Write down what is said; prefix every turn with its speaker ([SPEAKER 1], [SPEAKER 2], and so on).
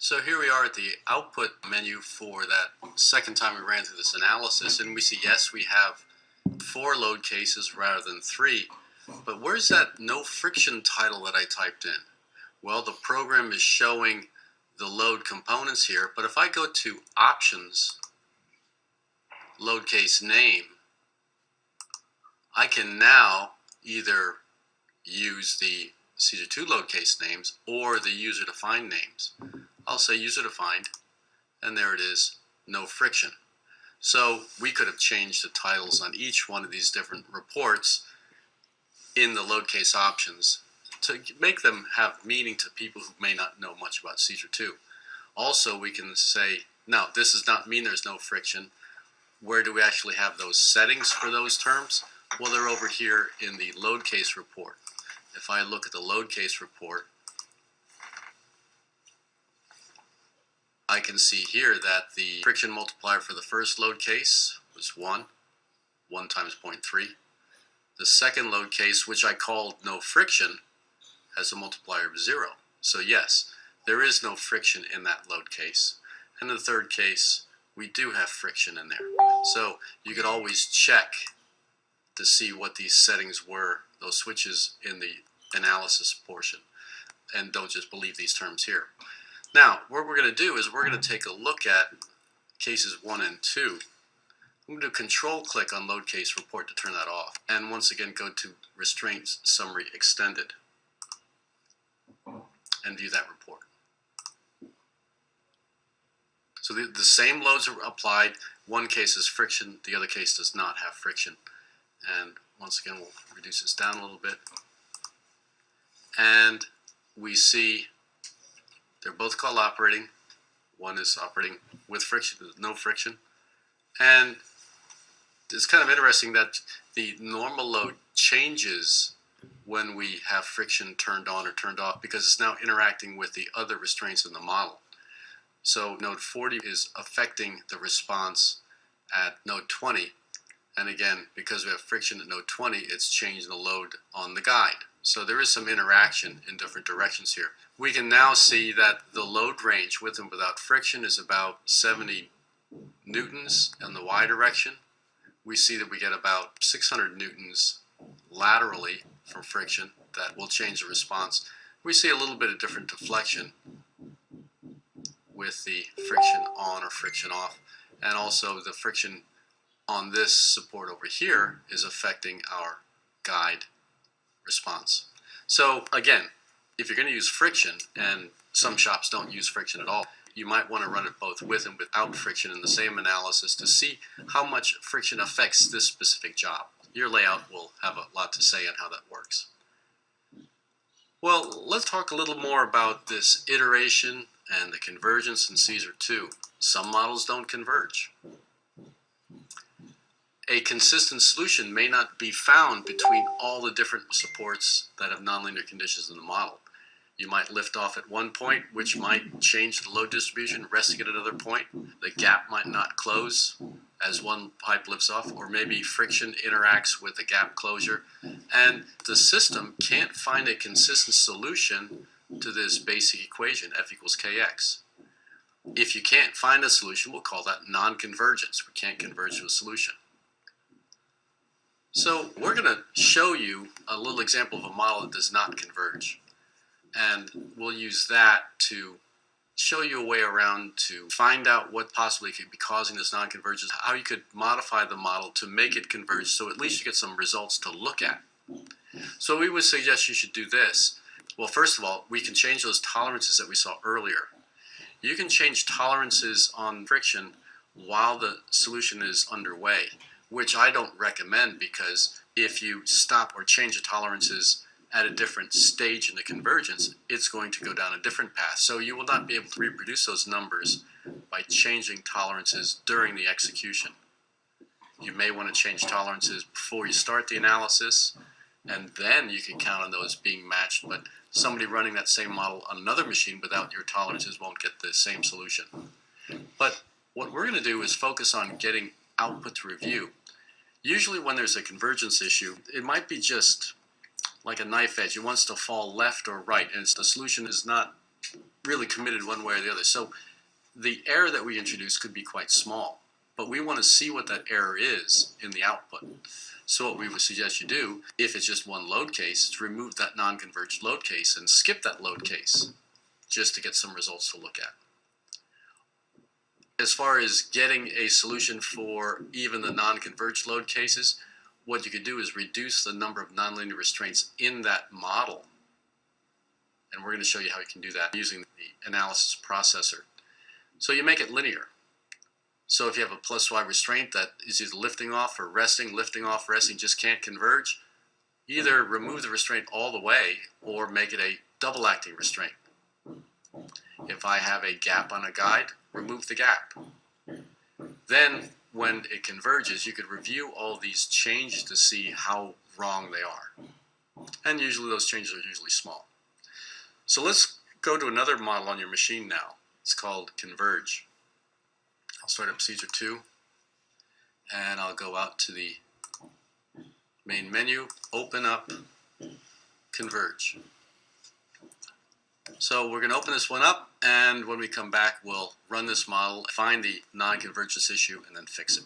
[SPEAKER 1] So here we are at the output menu for that second time we ran through this analysis, and we see, yes, we have 4 load cases rather than 3, but where's that no friction title that I typed in? Well, the program is showing the load components here, but if I go to options, load case name, I can now either use the Caesar2 load case names or the user-defined names. I'll say user-defined, and there it is, no friction. So we could have changed the titles on each one of these different reports in the load case options to make them have meaning to people who may not know much about Caesar2. Also, we can say, now this does not mean there's no friction. Where do we actually have those settings for those terms? Well, they're over here in the load case report. If I look at the load case report, I can see here that the friction multiplier for the first load case was 1 times 0.3. The second load case, which I called no friction, has a multiplier of 0. So yes, there is no friction in that load case. And in the third case, we do have friction in there. So you could always check to see what these settings were, those switches in the analysis portion, and don't just believe these terms here. Now, what we're going to do is we're going to take a look at cases 1 and 2. I'm going to do control click on load case report to turn that off, and once again go to restraint summary extended and view that report. So the same loads are applied. One case is friction, the other case does not have friction. And once again, we'll reduce this down a little bit. And we see they're both called operating. One is operating with friction, with no friction. And it's kind of interesting that the normal load changes when we have friction turned on or turned off because it's now interacting with the other restraints in the model. So node 40 is affecting the response at node 20. And again, because we have friction at node 20, it's changing the load on the guide. So there is some interaction in different directions here. We can now see that the load range with and without friction is about 70 newtons in the Y direction. We see that we get about 600 newtons laterally from friction that will change the response. We see a little bit of different deflection with the friction on or friction off, and also the friction on this support over here is affecting our guide response. So again, if you're going to use friction, and some shops don't use friction at all, you might want to run it both with and without friction in the same analysis to see how much friction affects this specific job. Your layout will have a lot to say on how that works. Well, let's talk a little more about this iteration and the convergence in Caesar2. Some models don't converge. A consistent solution may not be found between all the different supports that have nonlinear conditions in the model. You might lift off at one point, which might change the load distribution, resting at another point. The gap might not close as one pipe lifts off, or maybe friction interacts with the gap closure. And the system can't find a consistent solution to this basic equation, F equals Kx. If you can't find a solution, we'll call that non-convergence. We can't converge to a solution. So we're going to show you a little example of a model that does not converge. And we'll use that to show you a way around to find out what possibly could be causing this non-convergence, how you could modify the model to make it converge so at least you get some results to look at. So we would suggest you should do this. Well, first of all, we can change those tolerances that we saw earlier. You can change tolerances on friction while the solution is underway, which I don't recommend because if you stop or change the tolerances at a different stage in the convergence, it's going to go down a different path. So you will not be able to reproduce those numbers by changing tolerances during the execution. You may want to change tolerances before you start the analysis, and then you can count on those being matched, but somebody running that same model on another machine without your tolerances won't get the same solution. But what we're going to do is focus on getting output to review. Usually when there's a convergence issue, it might be just like a knife edge. It wants to fall left or right, and the solution is not really committed one way or the other. So the error that we introduce could be quite small, but we want to see what that error is in the output. So what we would suggest you do, if it's just one load case, is remove that non-converged load case and skip that load case just to get some results to look at. As far as getting a solution for even the non-converged load cases, what you could do is reduce the number of nonlinear restraints in that model. And we're going to show you how you can do that using the analysis processor. So you make it linear. So if you have a plus Y restraint that is either lifting off or resting, just can't converge, either remove the restraint all the way or make it a double acting restraint. If I have a gap on a guide, remove the gap. Then when it converges, you could review all these changes to see how wrong they are. And usually those changes are usually small. So let's go to another model on your machine now. It's called Converge. I'll start up Procedure 2, and I'll go out to the main menu, open up Converge. So we're going to open this one up, and when we come back, we'll run this model, find the non-convergence issue, and then fix it.